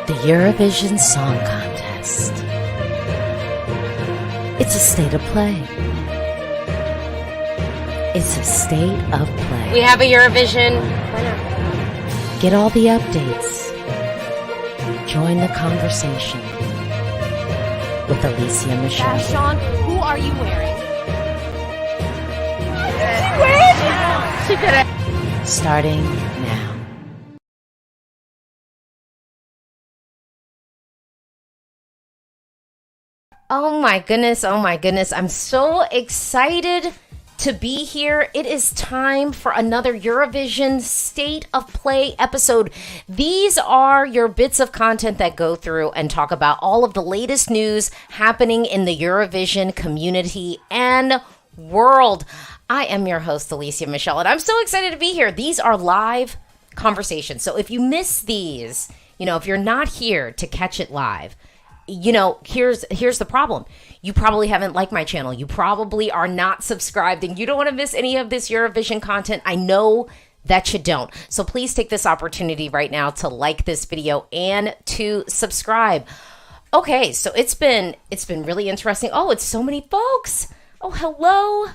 The Eurovision Song Contest. It's a state of play. It's a state of play. We have a Eurovision. Get all the updates. Join the conversation with Alesia Michelle. Sean, who are you wearing? She did it. Starting now. Oh my goodness, oh my goodness. I'm so excited to be here. It is time for another Eurovision State of Play episode. These are your bits of content that go through and talk about all of the latest news happening in the Eurovision community and world. I am your host, Alesia Michelle, and I'm so excited to be here. These are live conversations. So if you miss these, if you're not here to catch it live, here's the problem. You probably haven't liked my channel. You probably are not subscribed, and you don't want to miss any of this Eurovision content. I know that you don't. So please take this opportunity right now to like this video and to subscribe. Okay, so it's been really interesting. Oh, it's so many folks. Oh, hello.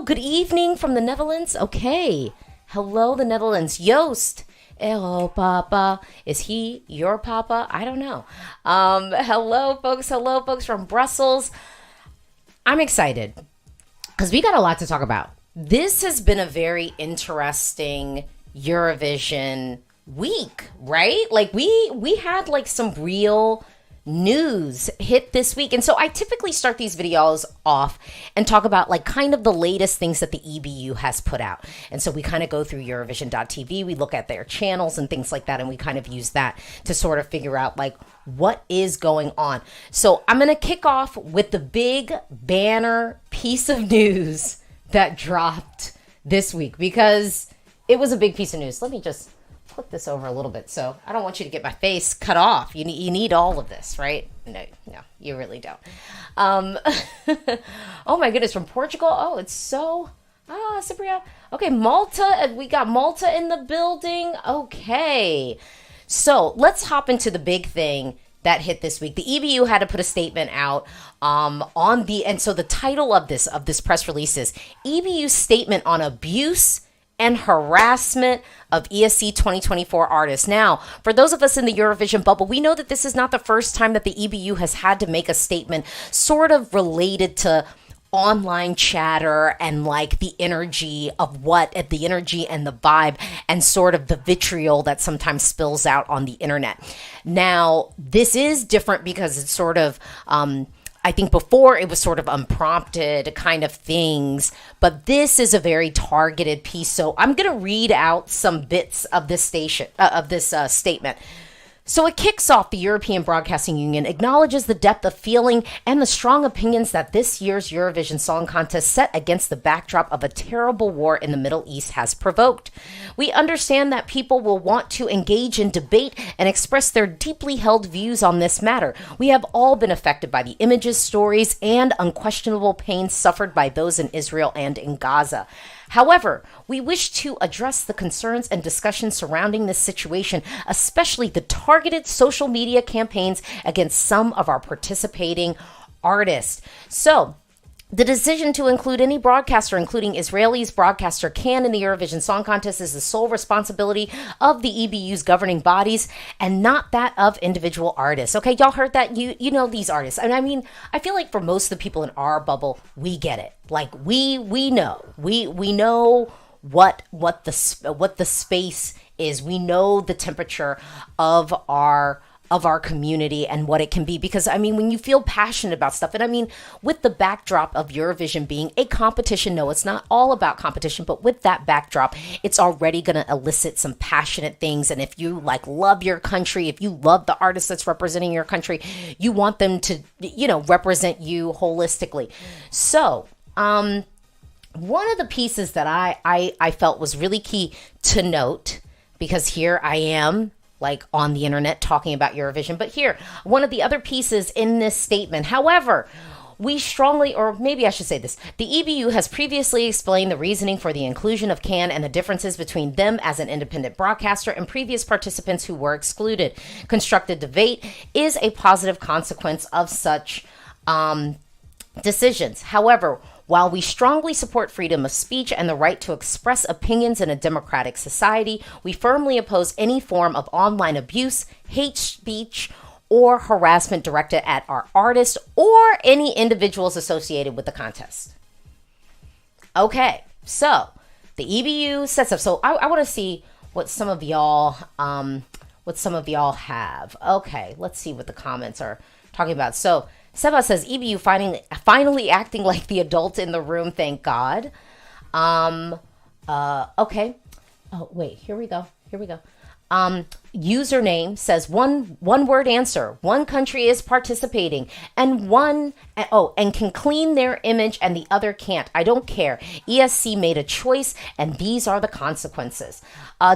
Good evening from the Netherlands. Okay. Hello, the Netherlands. Joost. Hello, Papa. Is he your Papa? I don't know. Hello, folks from Brussels. I'm excited because we got a lot to talk about. This has been a very interesting Eurovision week, right? Like we had like some real news hit this week. And so I typically start these videos off and talk about like kind of the latest things that the EBU has put out. And so we kind of go through Eurovision.tv, we look at their channels and things like that, and we kind of use that to sort of figure out like what is going on. So I'm going to kick off with the big banner piece of news that dropped this week because it was a big piece of news. Let me just flip this over a little bit. So I don't want you to get my face cut off. You need all of this, right? No, you really don't. Oh my goodness, from Portugal. Oh, it's so, Cypriot. Okay, Malta. We got Malta in the building. Okay. So let's hop into the big thing that hit this week. The EBU had to put a statement out and so the title of this press release is EBU Statement on Abuse and Harassment of ESC 2024 artists. Now, for those of us in the Eurovision bubble, we know that this is not the first time that the EBU has had to make a statement sort of related to online chatter and like the energy and the vibe and sort of the vitriol that sometimes spills out on the internet. Now, this is different because it's sort of I think before it was sort of unprompted kind of things, but this is a very targeted piece. So I'm going to read out some bits of this statement. So it kicks off. The European Broadcasting Union acknowledges the depth of feeling and the strong opinions that this year's Eurovision Song Contest set against the backdrop of a terrible war in the Middle East has provoked. We understand that people will want to engage in debate and express their deeply held views on this matter. We have all been affected by the images, stories, and unquestionable pain suffered by those in Israel and in Gaza. However, we wish to address the concerns and discussions surrounding this situation, especially the targeted social media campaigns against some of our participating artists. So, the decision to include any broadcaster, including Israeli's broadcaster Can in the Eurovision Song Contest, is the sole responsibility of the EBU's governing bodies and not that of individual artists. Okay, y'all heard that? You know these artists. And I mean, I feel like for most of the people in our bubble, we get it. Like we know. We know what the space is. We know the temperature of our community and what it can be. Because, I mean, when you feel passionate about stuff, and I mean, with the backdrop of Eurovision being a competition, no, it's not all about competition, but with that backdrop, it's already going to elicit some passionate things. And if you like love your country, if you love the artist that's representing your country, you want them to, represent you holistically. So, one of the pieces that I felt was really key to note, because here I am, like on the internet talking about Eurovision. But here, one of the other pieces in this statement, however, we strongly, or maybe I should say this, the EBU has previously explained the reasoning for the inclusion of Cannes and the differences between them as an independent broadcaster and previous participants who were excluded. Constructive debate is a positive consequence of such decisions. However, while we strongly support freedom of speech and the right to express opinions in a democratic society, we firmly oppose any form of online abuse, hate speech, or harassment directed at our artists or any individuals associated with the contest. Okay, so the EBU sets up. So I want to see what some of y'all have. Okay, let's see what the comments are talking about. So Seba says EBU finally acting like the adult in the room. Thank God. Okay. Oh wait, here we go. Username says one word answer. One country is participating and can clean their image and the other can't. I don't care. ESC made a choice and these are the consequences.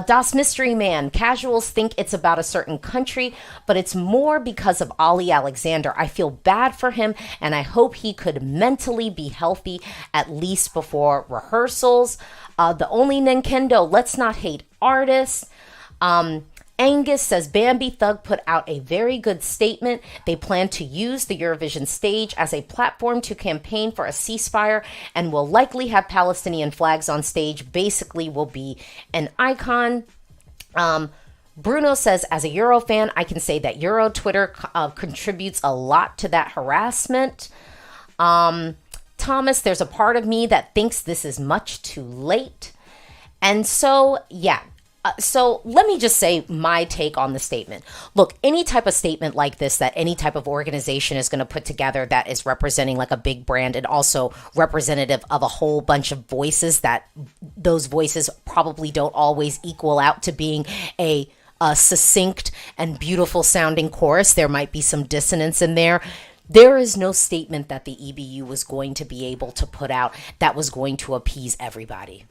Das Mystery Man, casuals think it's about a certain country, but it's more because of Ali Alexander. I feel bad for him and I hope he could mentally be healthy at least before rehearsals. The only Nintendo, let's not hate artists. Angus says Bambi Thug put out a very good statement. They plan to use the Eurovision stage as a platform to campaign for a ceasefire and will likely have Palestinian flags on stage. Basically will be an icon. Bruno says, as a Euro fan, I can say that Euro Twitter contributes a lot to that harassment. Thomas, there's a part of me that thinks this is much too late. And so, yeah. So let me just say my take on the statement. Look, any type of statement like this that any type of organization is going to put together that is representing like a big brand and also representative of a whole bunch of voices, that those voices probably don't always equal out to being a succinct and beautiful sounding chorus. There might be some dissonance in there. There is no statement that the EBU was going to be able to put out that was going to appease everybody.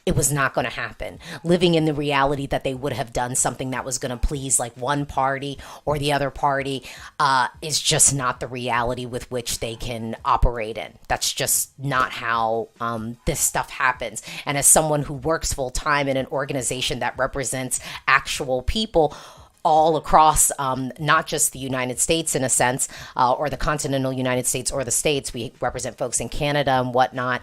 It was not going to happen. Living in the reality that they would have done something that was going to please like one party or the other party is just not the reality with which they can operate in. That's just not how this stuff happens. And as someone who works full time in an organization that represents actual people all across, not just the United States in a sense, or the continental United States or the States, we represent folks in Canada and whatnot,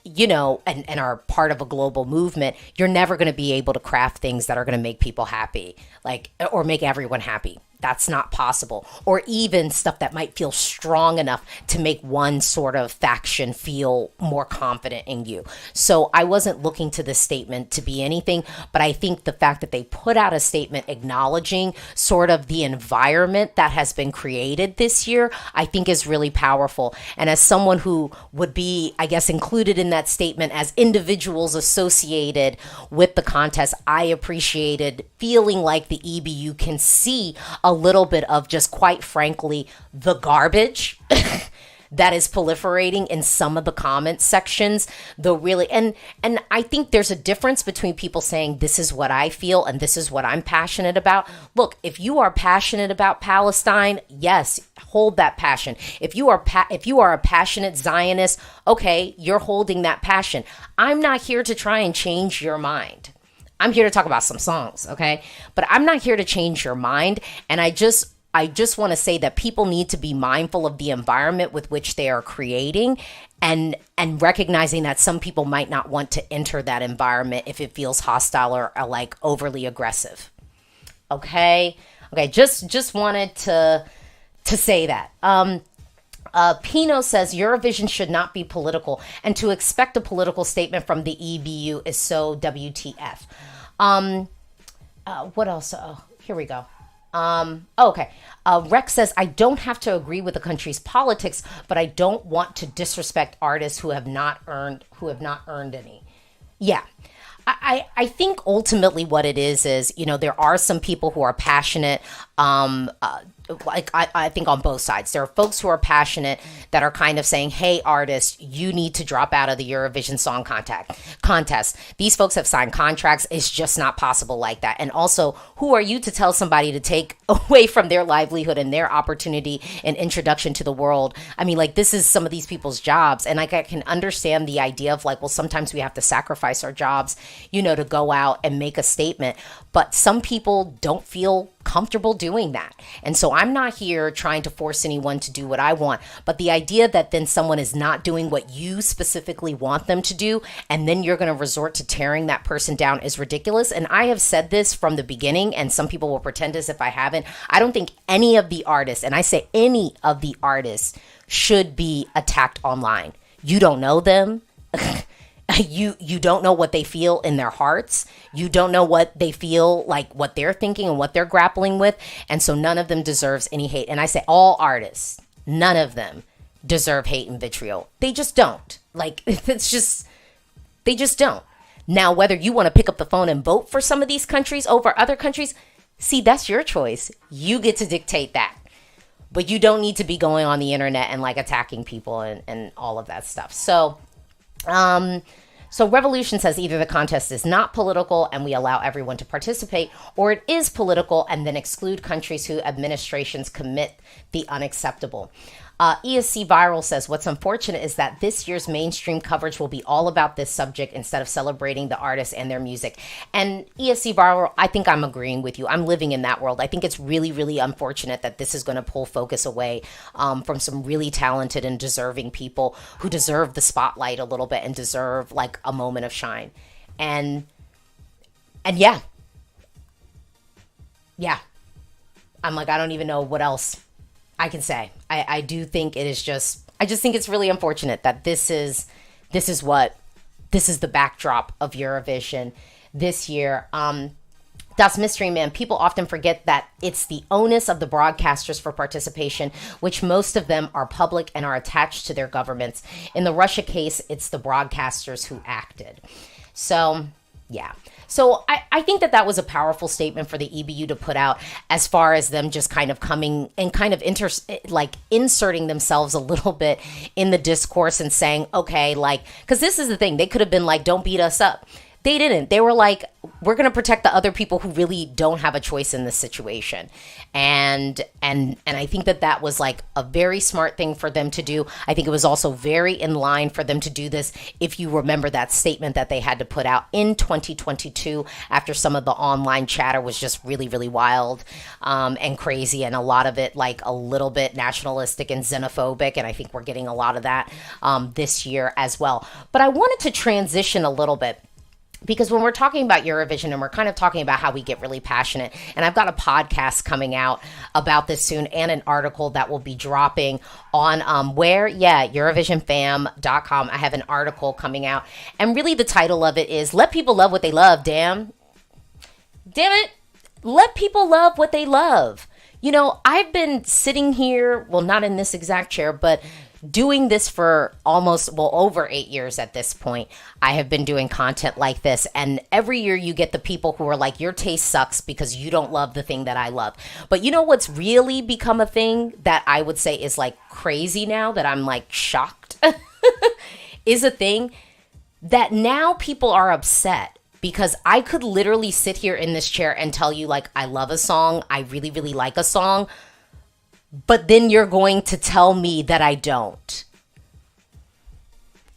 you know, and are part of a global movement, you're never going to be able to craft things that are going to make people happy, like, or make everyone happy. That's not possible. Or even stuff that might feel strong enough to make one sort of faction feel more confident in you. So I wasn't looking to this statement to be anything, but I think the fact that they put out a statement acknowledging sort of the environment that has been created this year, I think is really powerful. And as someone who would be, I guess, included in that statement as individuals associated with the contest, I appreciated feeling like the EBU can see a little bit of just, quite frankly, the garbage that is proliferating in some of the comment sections, though really, and I think there's a difference between people saying this is what I feel and this is what I'm passionate about. Look, if you are passionate about Palestine, yes, hold that passion. If you are a passionate Zionist, okay, you're holding that passion. I'm not here to try and change your mind. I'm here to talk about some songs, okay? But I'm not here to change your mind. And I just want to say that people need to be mindful of the environment with which they are creating and recognizing that some people might not want to enter that environment if it feels hostile or like overly aggressive. Okay? Okay, just wanted to say that. Pino says Eurovision should not be political, and to expect a political statement from the EBU is so WTF. What else? Here we go. Okay. Rex says, I don't have to agree with the country's politics, but I don't want to disrespect artists who have not earned any. Yeah. I think ultimately what it is, you know, there are some people who are passionate Like I think on both sides, there are folks who are passionate that are kind of saying, hey, artists, you need to drop out of the Eurovision Song Contest. These folks have signed contracts. It's just not possible like that. And also, who are you to tell somebody to take away from their livelihood and their opportunity and introduction to the world? I mean, like, this is some of these people's jobs. And like, I can understand the idea of like, well, sometimes we have to sacrifice our jobs, you know, to go out and make a statement. But some people don't feel comfortable doing that. And so I'm not here trying to force anyone to do what I want. But the idea that then someone is not doing what you specifically want them to do, and then you're going to resort to tearing that person down is ridiculous. And I have said this from the beginning, and some people will pretend as if I haven't. I don't think any of the artists, and I say any of the artists, should be attacked online. You don't know them. You don't know what they feel in their hearts. You don't know what they feel like, what they're thinking and what they're grappling with. And so none of them deserves any hate. And I say all artists, none of them deserve hate and vitriol. They just don't. Like, it's just, they just don't. Now, whether you want to pick up the phone and vote for some of these countries over other countries, see, that's your choice. You get to dictate that. But you don't need to be going on the internet and like attacking people and all of that stuff. So Revolution says either the contest is not political and we allow everyone to participate, or it is political and then exclude countries whose administrations commit the unacceptable. ESC Viral says what's unfortunate is that this year's mainstream coverage will be all about this subject instead of celebrating the artists and their music. And ESC Viral, I think I'm agreeing with you. I'm living in that world. I think it's really, really unfortunate that this is going to pull focus away from some really talented and deserving people who deserve the spotlight a little bit and deserve like a moment of shine. And yeah. I'm like, I don't even know what else I can say. I do think it is just, I just think it's really unfortunate that this is the backdrop of Eurovision this year. Das Mystery Man, people often forget that it's the onus of the broadcasters for participation, which most of them are public and are attached to their governments. In the Russia case, it's the broadcasters who acted. So, yeah. So I think that was a powerful statement for the EBU to put out, as far as them just kind of coming and kind of inserting themselves a little bit in the discourse and saying, okay, like, because this is the thing, they could have been like, don't beat us up. They didn't. They were like, we're going to protect the other people who really don't have a choice in this situation. And I think that was like a very smart thing for them to do. I think it was also very in line for them to do this. If you remember that statement that they had to put out in 2022 after some of the online chatter was just really, really wild and crazy. And a lot of it like a little bit nationalistic and xenophobic. And I think we're getting a lot of that this year as well. But I wanted to transition a little bit, because when we're talking about Eurovision and we're kind of talking about how we get really passionate, and I've got a podcast coming out about this soon and an article that will be dropping on Eurovisionfam.com. I have an article coming out, and really the title of it is Let People Love What They Love, damn it. Let people love what they love. You know, I've been sitting here, well, not in this exact chair, but doing this for over 8 years at this point. I have been doing content like this, and every year you get the people who are like, your taste sucks because you don't love the thing that I love. But you know what's really become a thing that I would say is like crazy now, that I'm like shocked, is a thing that now people are upset because I could literally sit here in this chair and tell you like, I love a song, I really, really like a song, but then you're going to tell me that I don't.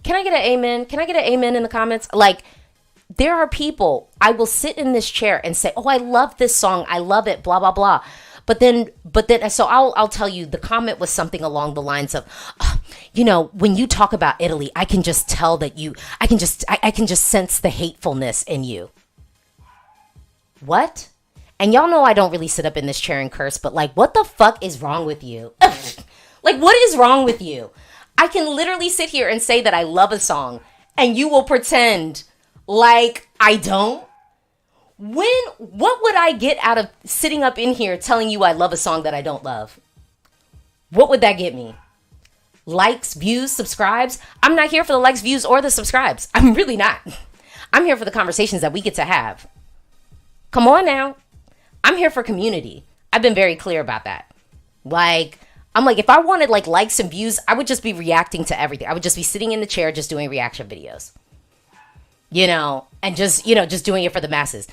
Can I get an amen? Can I get an amen in the comments? Like, there are people, I will sit in this chair and say, oh, I love this song, I love it, blah, blah, blah. But then, so I'll tell you, the comment was something along the lines of, oh, you know, when you talk about Italy, I can just tell that I can just sense the hatefulness in you. What? And y'all know I don't really sit up in this chair and curse, but like, what the fuck is wrong with you? Like, what is wrong with you? I can literally sit here and say that I love a song, and you will pretend like I don't. What would I get out of sitting up in here telling you I love a song that I don't love? What would that get me? Likes, views, subscribes? I'm not here for the likes, views, or the subscribes. I'm really not. I'm here for the conversations that we get to have. Come on now. I'm here for community. I've been very clear about that. Like, I'm like, if I wanted like likes and views, I would just be reacting to everything. I would just be sitting in the chair just doing reaction videos, and just doing it for the masses.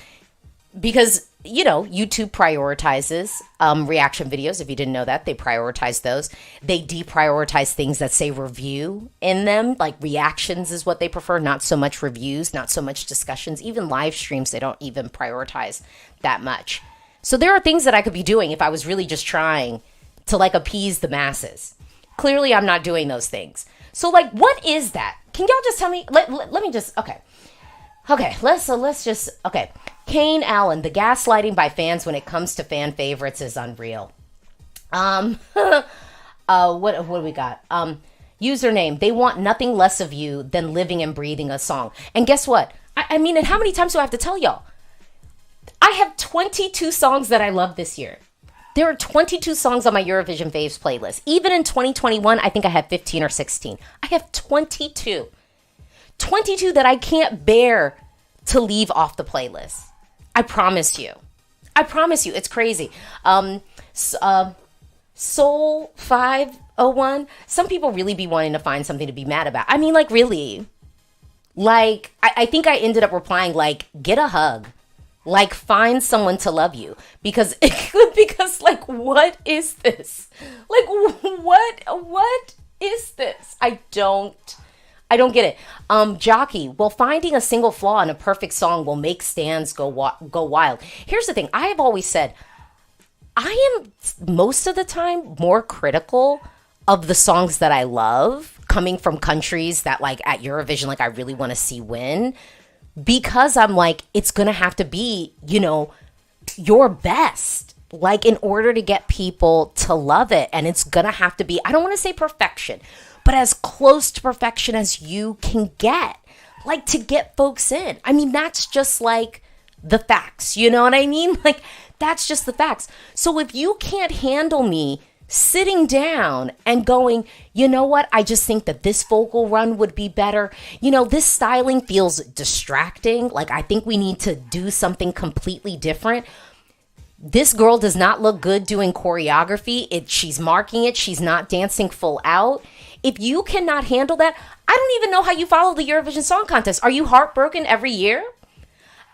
Because, YouTube prioritizes reaction videos. If you didn't know that, they prioritize those. They deprioritize things that say review in them. Like reactions is what they prefer, not so much reviews, not so much discussions. Even live streams, they don't even prioritize that much. So there are things that I could be doing if I was really just trying to like appease the masses. Clearly, I'm not doing those things. So like, what is that? Can y'all just tell me? Let me just, okay. Okay. Kane Allen, the gaslighting by fans when it comes to fan favorites is unreal. What do we got? Username, they want nothing less of you than living and breathing a song. And guess what? I mean, and how many times do I have to tell y'all? I have 22 songs that I love this year. There are 22 songs on my Eurovision Faves playlist. Even in 2021, I think I had 15 or 16. I have 22. 22 that I can't bear to leave off the playlist. I promise you. It's crazy. Soul 501. Some people really be wanting to find something to be mad about. I mean, like, really? Like, I think I ended up replying, like, get a hug. Like, find someone to love you. Because, like, what is this? Like, what is this? I don't get it. Jockey, well, finding a single flaw in a perfect song will make stans go wild. Here's the thing. I have always said, I am most of the time more critical of the songs that I love coming from countries that like at Eurovision, like I really want to see win, because I'm like, it's going to have to be, your best, like in order to get people to love it. And it's going to have to be, I don't want to say perfection, but as close to perfection as you can get, like to get folks in. I mean, that's just like the facts. You know what I mean? Like, that's just the facts. So if you can't handle me sitting down and going, you know what? I just think that this vocal run would be better. This styling feels distracting. Like, I think we need to do something completely different. This girl does not look good doing choreography. She's marking it. She's not dancing full out. If you cannot handle that, I don't even know how you follow the Eurovision Song Contest. Are you heartbroken every year?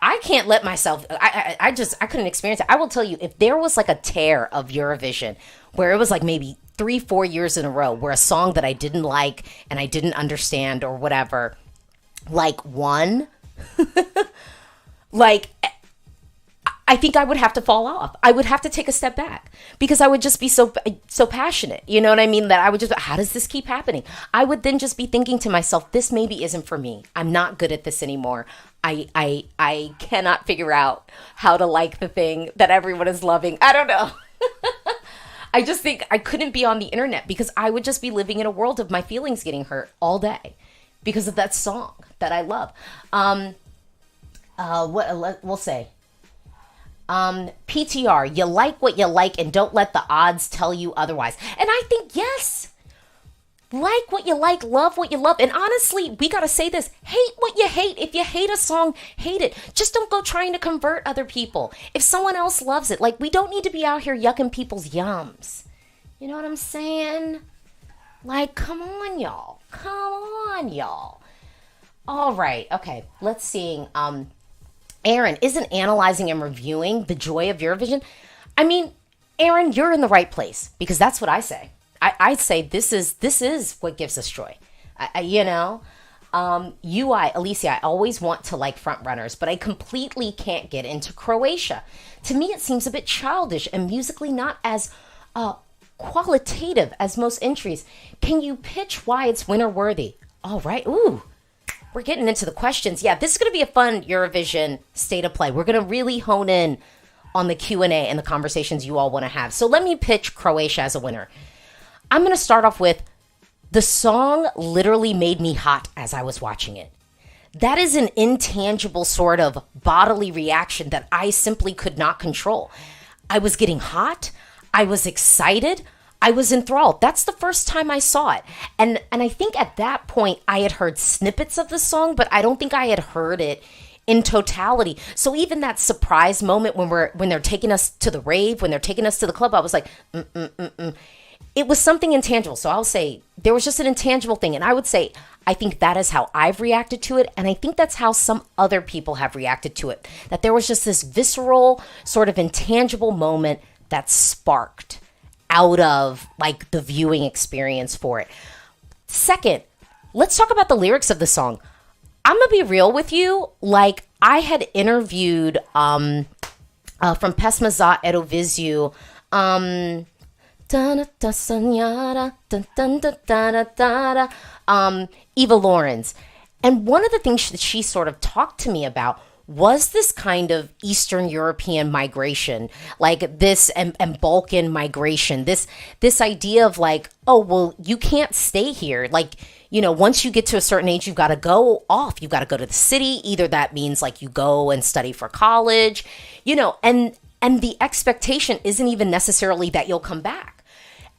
I can't let myself, I couldn't experience it. I will tell you, if there was like a tear of Eurovision where it was like maybe 3-4 years in a row where a song that I didn't like and I didn't understand or whatever, like won, like, I think I would have to fall off. I would have to take a step back because I would just be so passionate. You know what I mean? That I would just, how does this keep happening? I would then just be thinking to myself, this maybe isn't for me. I'm not good at this anymore. I cannot figure out how to like the thing that everyone is loving. I don't know. I just think I couldn't be on the internet because I would just be living in a world of my feelings getting hurt all day because of that song that I love. We'll say. PTR, you like what you like and don't let the odds tell you otherwise. And I think, yes, like what you like, love what you love. And honestly, we got to say this, hate what you hate. If you hate a song, hate it. Just don't go trying to convert other people. If someone else loves it, like we don't need to be out here yucking people's yums. You know what I'm saying? Like, come on, y'all. All right. Okay. Let's see. Aaron, isn't analyzing and reviewing the joy of Eurovision? I mean, Aaron, you're in the right place because that's what I say. I say this is what gives us joy. UI, Alesia, I always want to like front runners, but I completely can't get into Croatia. To me, it seems a bit childish and musically not as qualitative as most entries. Can you pitch why it's winner worthy? All right. Ooh. We're getting into the questions. Yeah, this is going to be a fun Eurovision state of play. We're going to really hone in on the Q&A and the conversations you all want to have. So let me pitch Croatia as a winner. I'm going to start off with, the song literally made me hot as I was watching it. That is an intangible sort of bodily reaction that I simply could not control. I was getting hot. I was excited. I was enthralled. That's the first time I saw it. And I think at that point I had heard snippets of the song, but I don't think I had heard it in totality. So even that surprise moment when they're taking us to the rave, when they're taking us to the club, I was like, It was something intangible. So I'll say there was just an intangible thing. And I would say, I think that is how I've reacted to it. And I think that's how some other people have reacted to it. That there was just this visceral, sort of intangible moment that sparked out of like the viewing experience for it. Second, let's talk about the lyrics of the song. I'm going to be real with you. Like, I had interviewed from Pesma za Eurovision, Eva Lawrence. And one of the things that she sort of talked to me about was this kind of Eastern European migration, like this and Balkan migration, this idea of like, oh, well, you can't stay here. Like, you know, once you get to a certain age, you've got to go off. You've got to go to the city. Either that means like you go and study for college, you know, and the expectation isn't even necessarily that you'll come back.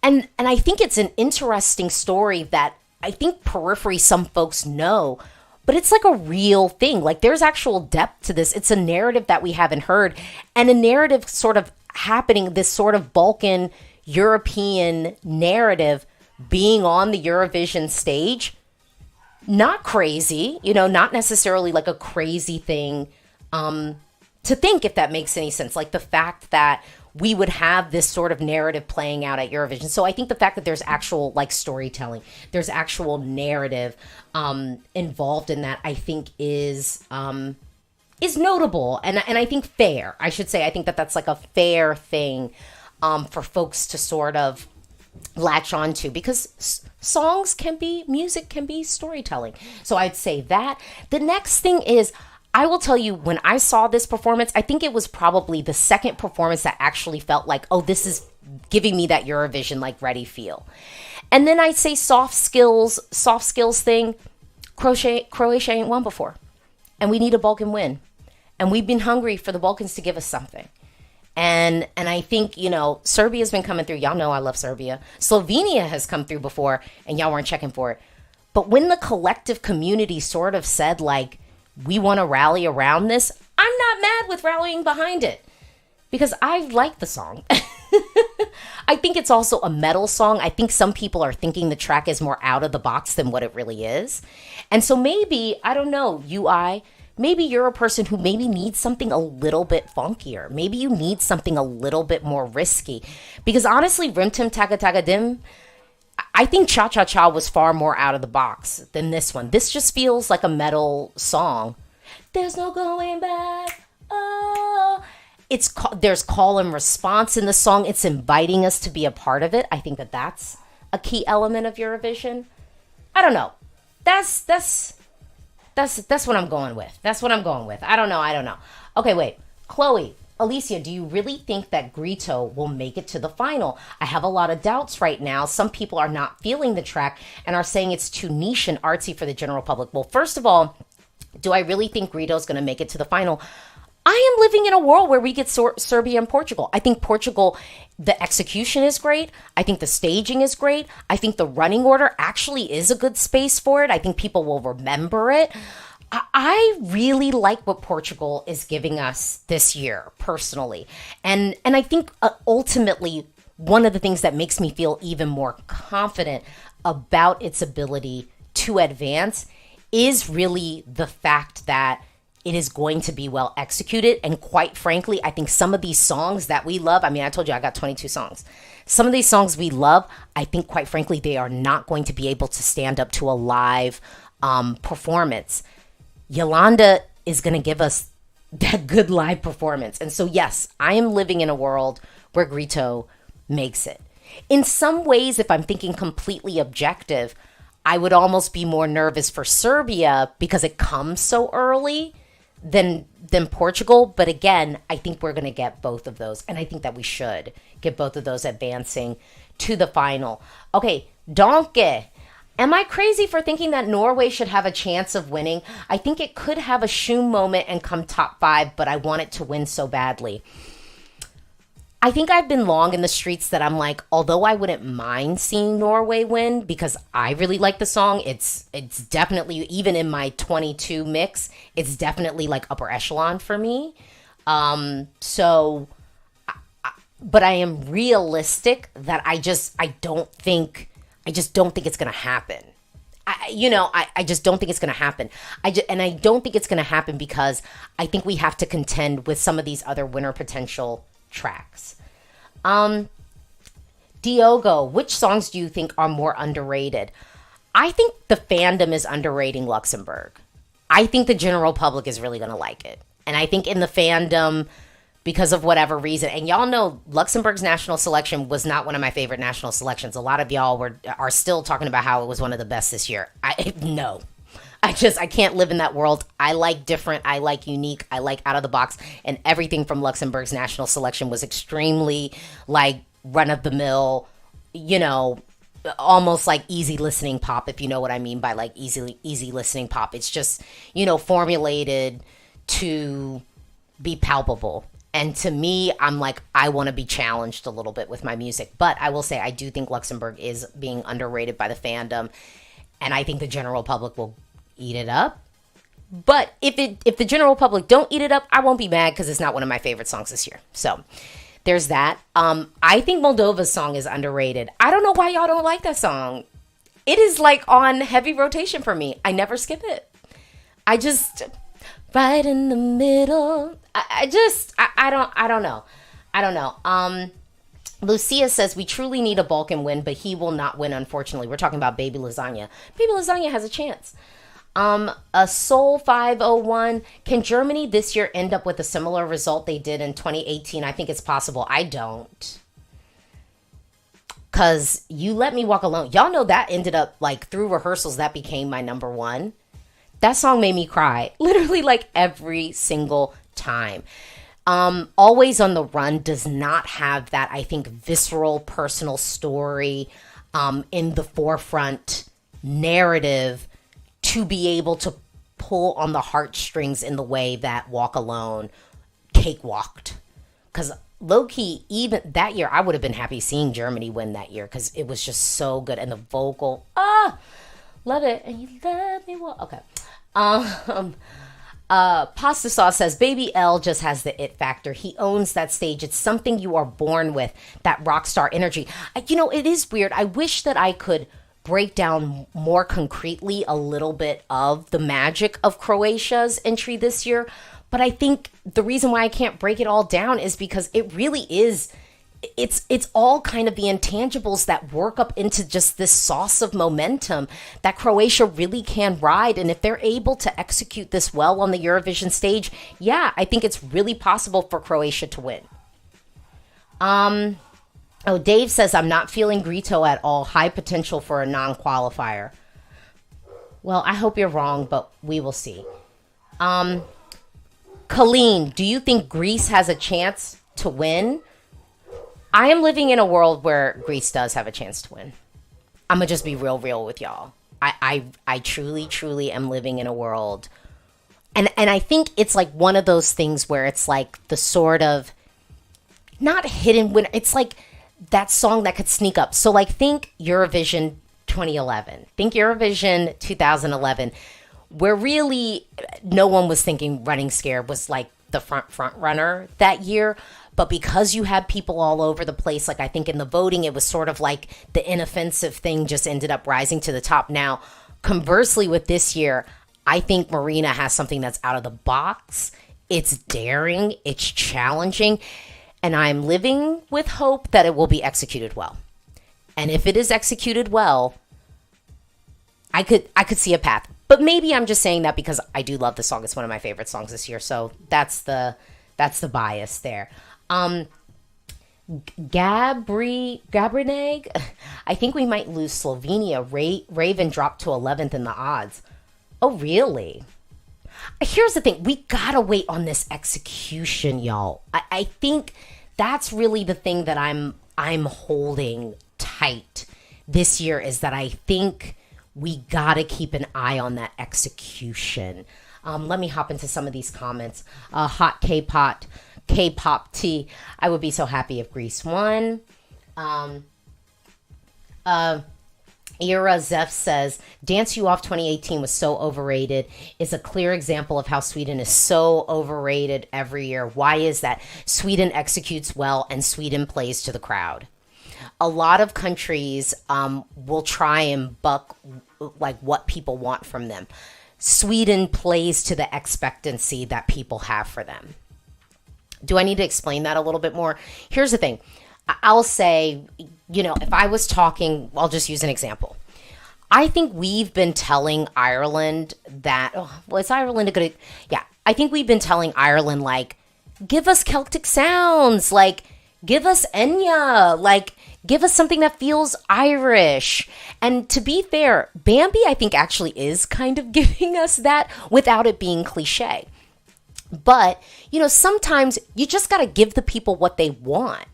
And I think it's an interesting story that I think periphery some folks know, but it's like a real thing. Like there's actual depth to this. It's a narrative that we haven't heard, and a narrative sort of happening, this sort of Balkan European narrative being on the Eurovision stage. Not crazy, you know, not necessarily like a crazy thing to think, if that makes any sense. Like the fact that we would have this sort of narrative playing out at Eurovision. So I think the fact that there's actual like storytelling, there's actual narrative involved in that, I think is notable and I think fair. I should say, I think that that's like a fair thing for folks to sort of latch on to, because songs can be, music can be storytelling. So I'd say that. The next thing is, I will tell you, when I saw this performance, I think it was probably the second performance that actually felt like, oh, this is giving me that Eurovision like ready feel. And then I'd say soft skills thing. Croatia ain't won before, and we need a Balkan win, and we've been hungry for the Balkans to give us something. And I think, you know, Serbia's been coming through. Y'all know I love Serbia. Slovenia has come through before, and y'all weren't checking for it. But when the collective community sort of said like, we want to rally around this, I'm not mad with rallying behind it, because I like the song. I think it's also a metal song. I think some people are thinking the track is more out of the box than what it really is. And so maybe, I don't know, maybe you're a person who maybe needs something a little bit funkier. Maybe you need something a little bit more risky. Because honestly, Rim Tim Taga Taga Dim, I think Cha Cha Cha was far more out of the box than this one. This just feels like a metal song. There's no going back. Oh, there's call and response in the song. It's inviting us to be a part of it. I think that that's a key element of Eurovision. I don't know. That's what I'm going with. That's what I'm going with. I don't know. Okay, wait. Chloe, Alesia, do you really think that Grito will make it to the final? I have a lot of doubts right now. Some people are not feeling the track and are saying it's too niche and artsy for the general public. Well, first of all, do I really think Grito's going to make it to the final? I am living in a world where we get Serbia and Portugal. I think Portugal, the execution is great. I think the staging is great. I think the running order actually is a good space for it. I think people will remember it. I really like what Portugal is giving us this year, personally. And I think ultimately, one of the things that makes me feel even more confident about its ability to advance is really the fact that it is going to be well executed. And quite frankly, I think some of these songs that we love, I mean, I told you I got 22 songs. Some of these songs we love, I think quite frankly, they are not going to be able to stand up to a live performance. Yolanda is going to give us that good live performance. And so, yes, I am living in a world where Grito makes it. In some ways, if I'm thinking completely objective, I would almost be more nervous for Serbia because it comes so early than Portugal. But again, I think we're going to get both of those. And I think that we should get both of those advancing to the final. Okay, Donkey. Am I crazy for thinking that Norway should have a chance of winning? I think it could have a shoe moment and come top 5, but I want it to win so badly. I think I've been long in the streets that I'm like, although I wouldn't mind seeing Norway win because I really like the song, it's definitely, even in my 22 mix, it's definitely like upper echelon for me. So, but I am realistic that I just don't think it's going to happen. I just don't think it's going to happen. And I don't think it's going to happen because I think we have to contend with some of these other winner potential tracks. Diogo, which songs do you think are more underrated? I think the Fandom is underrating Luxembourg. I think the general public is really going to like it. And I think in the Fandom, because of whatever reason, and y'all know Luxembourg's national selection was not one of my favorite national selections. A lot of y'all are still talking about how it was one of the best this year. No. I can't live in that world. I like different. I like unique. I like out of the box. And everything from Luxembourg's national selection was extremely like run of the mill, almost like easy listening pop, if you know what I mean by like easy listening pop. It's just, formulated to be palpable. And to me, I'm like, I want to be challenged a little bit with my music. But I will say, I do think Luxembourg is being underrated by the Fandom. And I think the general public will eat it up. But if the general public don't eat it up, I won't be mad because it's not one of my favorite songs this year. So there's that. I think Moldova's song is underrated. I don't know why y'all don't like that song. It is like on heavy rotation for me. I never skip it. I just right in the middle. I don't know. Lucia says, we truly need a Balkan win, but he will not win, unfortunately. We're talking about Baby Lasagna. Baby Lasagna has a chance. A Soul 501. Can Germany this year end up with a similar result they did in 2018? I think it's possible. I don't. Because You Let Me Walk Alone. Y'all know that ended up, like, through rehearsals, that became my number one. That song made me cry. Literally, like, every single time. Always on the Run does not have that, I think, visceral personal story in the forefront narrative to be able to pull on the heartstrings in the way that Walk Alone cakewalked. Because low-key, even that year, I would have been happy seeing Germany win that year because it was just so good. And the vocal, love it. And you let me walk. Okay. Pasta Sauce says, Baby L just has the it factor. He owns that stage. It's something you are born with, that rock star energy. It is weird. I wish that I could break down more concretely a little bit of the magic of Croatia's entry this year. But I think the reason why I can't break it all down is because it really is, it's all kind of the intangibles that work up into just this sauce of momentum that Croatia really can ride. And if they're able to execute this well on the Eurovision stage, yeah, I think it's really possible for Croatia to win. Dave says, I'm not feeling Grito at all. High potential for a non-qualifier. Well, I hope you're wrong, but we will see. Colleen, do you think Greece has a chance to win? I am living in a world where Greece does have a chance to win. I'm going to just be real with y'all. I truly am living in a world. And I think it's like one of those things where it's like the sort of, not hidden winner. It's like that song that could sneak up. So like think Eurovision 2011. Think Eurovision 2011. Where really no one was thinking Running Scared was like the front runner that year. But because you had people all over the place, like I think in the voting, it was sort of like the inoffensive thing just ended up rising to the top. Now, conversely with this year, I think Marina has something that's out of the box. It's daring, it's challenging, and I'm living with hope that it will be executed well. And if it is executed well, I could see a path. But maybe I'm just saying that because I do love the song. It's one of my favorite songs this year. So that's the bias there. Gabrineg, I think we might lose Slovenia. Raven dropped to 11th in the odds. Oh, really? Here's the thing. We gotta wait on this execution, y'all. I think that's really the thing that I'm holding tight this year, is that I think we gotta keep an eye on that execution. Let me hop into some of these comments. Hot K-Pot. K-pop tea. I would be so happy if Greece won. Ira Zef says, Dance You Off 2018 was so overrated. It's a clear example of how Sweden is so overrated every year. Why is that? Sweden executes well and Sweden plays to the crowd. A lot of countries will try and buck like what people want from them. Sweden plays to the expectancy that people have for them. Do I need to explain that a little bit more? Here's the thing. I'll say, if I was talking, I'll just use an example. I think we've been telling Ireland that, is Ireland a good, yeah, I think we've been telling Ireland, like, give us Celtic sounds, like, give us Enya, like, give us something that feels Irish. And to be fair, Bambi, I think, actually is kind of giving us that without it being cliche. But, sometimes you just got to give the people what they want.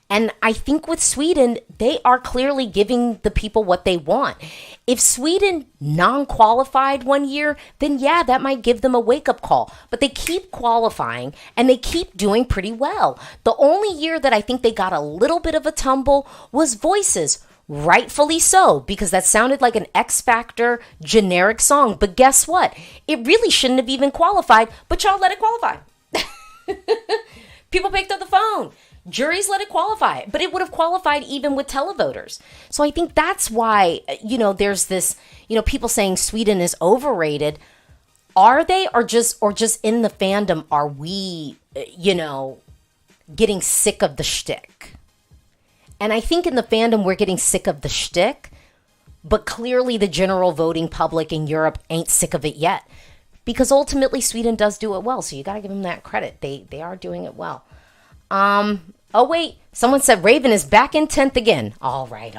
And I think with Sweden, they are clearly giving the people what they want. If Sweden non-qualified one year, then yeah, that might give them a wake-up call. But they keep qualifying and they keep doing pretty well. The only year that I think they got a little bit of a tumble was Voices. Rightfully so, because that sounded like an X Factor generic song. But guess what? It really shouldn't have even qualified, but y'all let it qualify. People picked up the phone. Juries let it qualify, but it would have qualified even with televoters. So I think that's why, there's this, people saying Sweden is overrated. Are they, or just in the fandom, are we, getting sick of the shtick? And I think in the fandom, we're getting sick of the shtick, but clearly the general voting public in Europe ain't sick of it yet, because ultimately Sweden does do it well. So you got to give them that credit. They are doing it well. Oh wait, someone said Raven is back in 10th again. All right.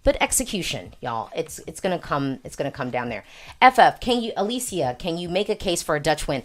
But execution, y'all, it's gonna come down there. FF, Alesia, can you make a case for a Dutch win?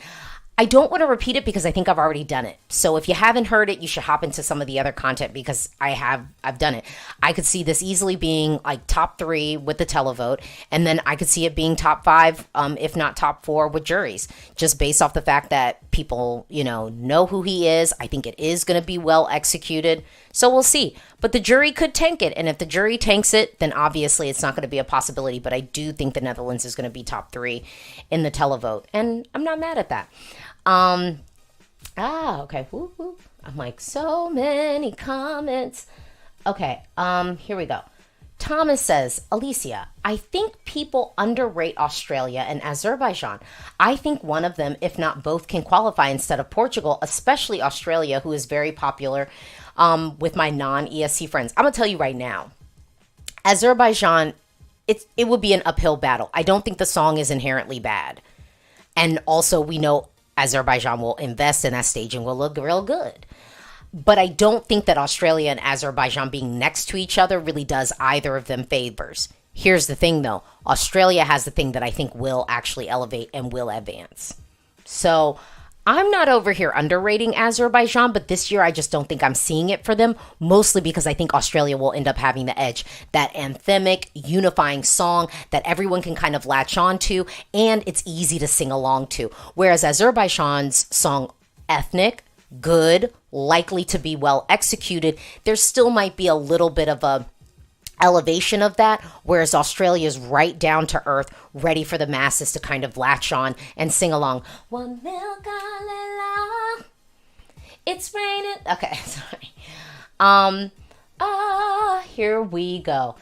I don't want to repeat it because I think I've already done it. So if you haven't heard it, you should hop into some of the other content because I've done it. I could see this easily being like top 3 with the televote, and then I could see it being top 5, if not top 4 with juries, just based off the fact that people, know who he is. I think it is going to be well executed. So we'll see. But the jury could tank it. And if the jury tanks it, then obviously it's not going to be a possibility. But I do think the Netherlands is going to be top 3 in the televote. And I'm not mad at that. Okay. Woo, woo. I'm like, so many comments. Okay. Here we go. Thomas says, Alesia, I think people underrate Australia and Azerbaijan. I think one of them, if not both, can qualify instead of Portugal, especially Australia, who is very popular with my non-ESC friends. I'm going to tell you right now, Azerbaijan, it would be an uphill battle. I don't think the song is inherently bad. And also, we know Azerbaijan will invest in that stage and will look real good. But I don't think that Australia and Azerbaijan being next to each other really does either of them favors. Here's the thing, though. Australia has the thing that I think will actually elevate and will advance. So I'm not over here underrating Azerbaijan, but this year I just don't think I'm seeing it for them, mostly because I think Australia will end up having the edge. That anthemic, unifying song that everyone can kind of latch on to, and it's easy to sing along to. Whereas Azerbaijan's song, ethnic, good, likely to be well executed, there still might be a little bit of a elevation of that, whereas Australia's right down to earth, ready for the masses to kind of latch on and sing along. One milk, it's raining. Okay, sorry. Here we go.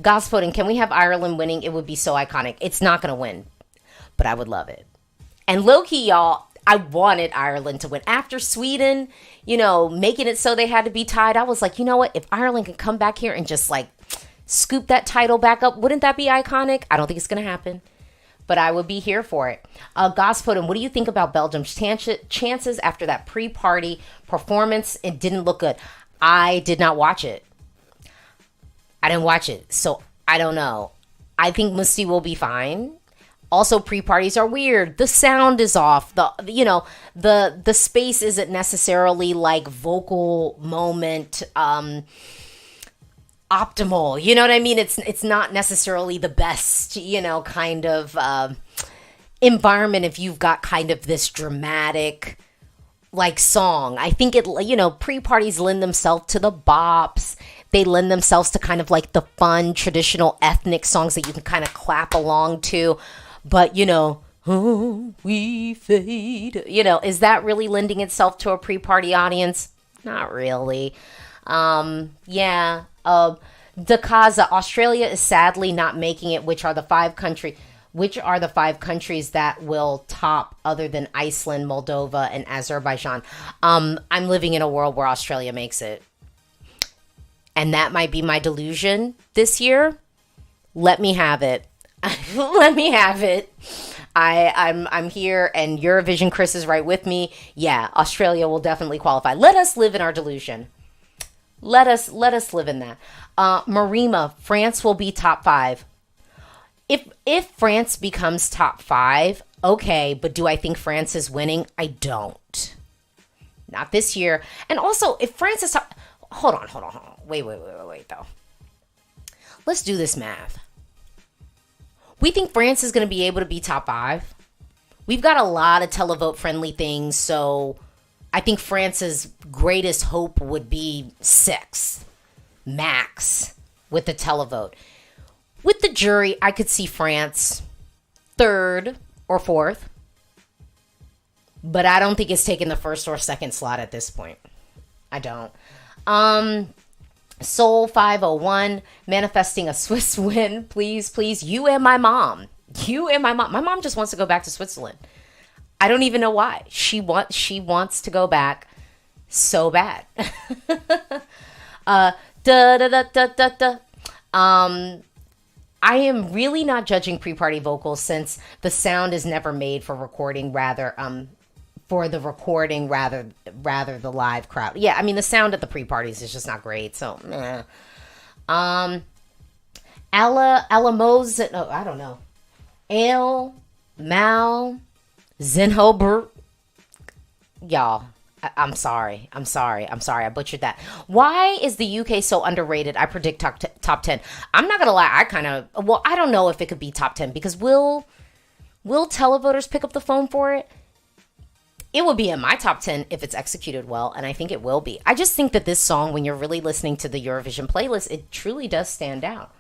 Gospodin, can we have Ireland winning? It would be so iconic. It's not gonna win, but I would love it. And low-key, y'all, I wanted Ireland to win. After Sweden, making it so they had to be tied, I was like, you know what? If Ireland can come back here and just like scoop that title back up, wouldn't that be iconic? I don't think it's going to happen, but I would be here for it. Gospodin, what do you think about Belgium's chances after that pre-party performance? It didn't look good. I did not watch it. I didn't watch it, so I don't know. I think Musti will be fine. Also, pre-parties are weird. The sound is off. The space isn't necessarily like vocal moment optimal. You know what I mean? It's not necessarily the best, kind of environment if you've got kind of this dramatic like song. I think it, you know, pre-parties lend themselves to the bops. They lend themselves to kind of like the fun traditional ethnic songs that you can kind of clap along to. But, you know, oh, we fade, you know, is that really lending itself to a pre-party audience? Not really. Yeah. Dakaza, Australia is sadly not making it, which are the five countries that will top other than Iceland, Moldova, and Azerbaijan. I'm living in a world where Australia makes it. And that might be my delusion this year. Let me have it. Let me have it. I'm here, and Eurovision Chris is right with me. Yeah, Australia will definitely qualify. Let us live in our delusion. Let us live in that. Marima, France will be top 5. If France becomes top 5, okay, but do I think France is winning? I don't. Not this year. And also, if France is top... Hold on. Wait, though. Let's do this math. We think France is going to be able to be top 5. We've got a lot of televote-friendly things, so I think France's greatest hope would be 6, max, with the televote. With the jury, I could see France 3rd or 4th, but I don't think it's taking the 1st or 2nd slot at this point. I don't. Soul 501, manifesting a Swiss win. Please. You and my mom. My mom just wants to go back to Switzerland. I don't even know why. She wants to go back so bad. I am really not judging pre-party vocals since the sound is never made for recording, rather the live crowd. Yeah, I mean, the sound at the pre-parties is just not great, so meh. Alamos, no, I don't know. Mal Zinhober. Y'all, I'm sorry. I butchered that. Why is the UK so underrated? I predict top 10. I'm not gonna lie. I don't know if it could be top 10 because will televoters pick up the phone for it? It will be in my top 10 if it's executed well, and I think it will be. I just think that this song, when you're really listening to the Eurovision playlist, it truly does stand out.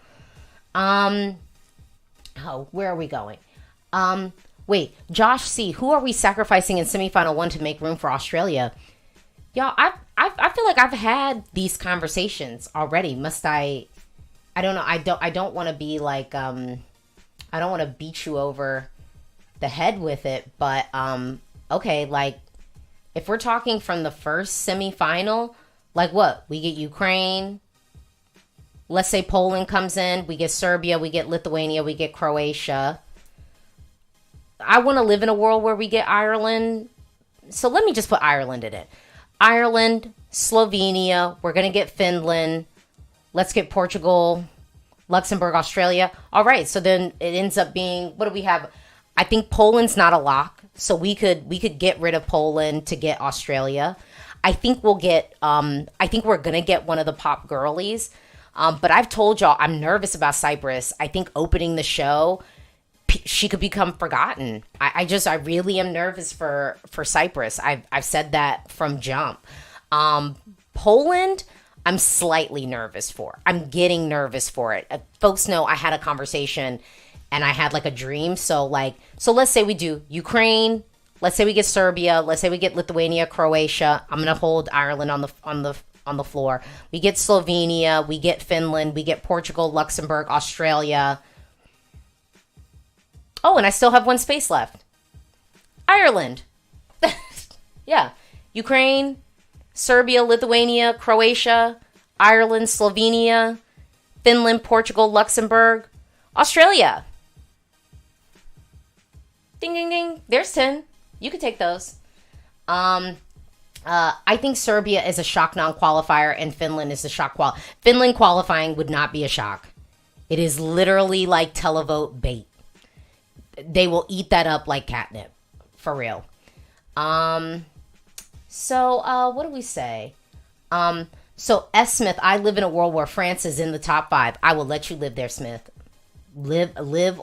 Where are we going? Wait, Josh C., who are we sacrificing in semifinal 1 to make room for Australia? Y'all, I feel like I've had these conversations already. Must I? I don't know. I don't want to be like, I don't want to beat you over the head with it, but, okay, like, if we're talking from the first semifinal, like what? We get Ukraine. Let's say Poland comes in. We get Serbia. We get Lithuania. We get Croatia. I want to live in a world where we get Ireland. So let me just put Ireland in it. Ireland, Slovenia. We're going to get Finland. Let's get Portugal, Luxembourg, Australia. All right. So then it ends up being, what do we have? I think Poland's not a lock. So we could get rid of Poland to get Australia. I think we'll get, I think we're going to get one of the pop girlies. But I've told y'all I'm nervous about Cyprus. I think opening the show, she could become forgotten. I really am nervous for Cyprus. I've said that from jump. Poland, I'm slightly nervous for. I'm getting nervous for it. Folks know I had a conversation and I had like a dream. So let's say we do Ukraine. Let's say we get Serbia. Let's say we get Lithuania, Croatia. I'm gonna hold Ireland on the floor. We get Slovenia. We get Finland. We get Portugal, Luxembourg, Australia. Oh, and I still have one space left. Ireland. Yeah. Ukraine, Serbia, Lithuania, Croatia, Ireland, Slovenia, Finland, Portugal, Luxembourg, Australia. Ding, ding, ding. There's 10. You could take those. I think Serbia is a shock non-qualifier and Finland is the shock Finland qualifying would not be a shock. It is literally like televote bait. They will eat that up like catnip. For real. So what do we say? So S. Smith, I live in a world where France is in the top 5. I will let you live there, Smith. Live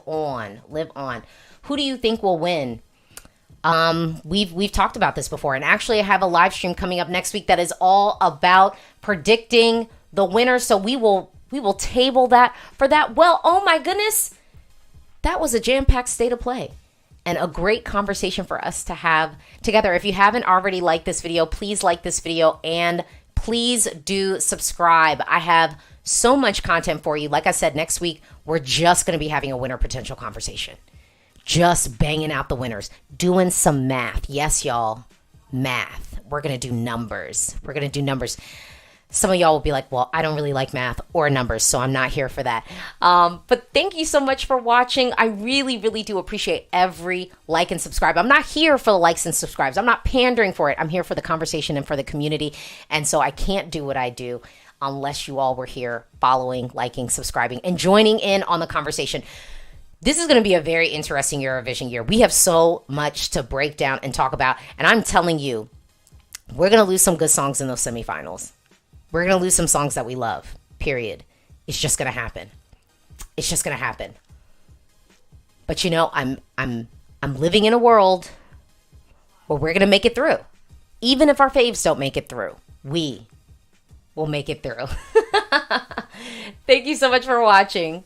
on. Who do you think will win? We've talked about this before, and actually I have a live stream coming up next week that is all about predicting the winner. So we will table that for that. Well, oh my goodness, that was a jam-packed state of play and a great conversation for us to have together. If you haven't already liked this video, please like this video and please do subscribe. I have so much content for you. Like I said, next week, we're just going to be having a winner potential conversation. Just banging out the winners, doing some math. Yes, y'all, math. We're going to do numbers. We're going to do numbers. Some of y'all will be like, well, I don't really like math or numbers, so I'm not here for that. But thank you so much for watching. I really, really do appreciate every like and subscribe. I'm not here for the likes and subscribes. I'm not pandering for it. I'm here for the conversation and for the community. And so I can't do what I do unless you all were here following, liking, subscribing, and joining in on the conversation. This is going to be a very interesting Eurovision year. We have so much to break down and talk about. And I'm telling you, we're going to lose some good songs in those semifinals. We're going to lose some songs that we love, period. It's just going to happen. It's just going to happen. But you know, I'm living in a world where we're going to make it through. Even if our faves don't make it through, we will make it through. Thank you so much for watching.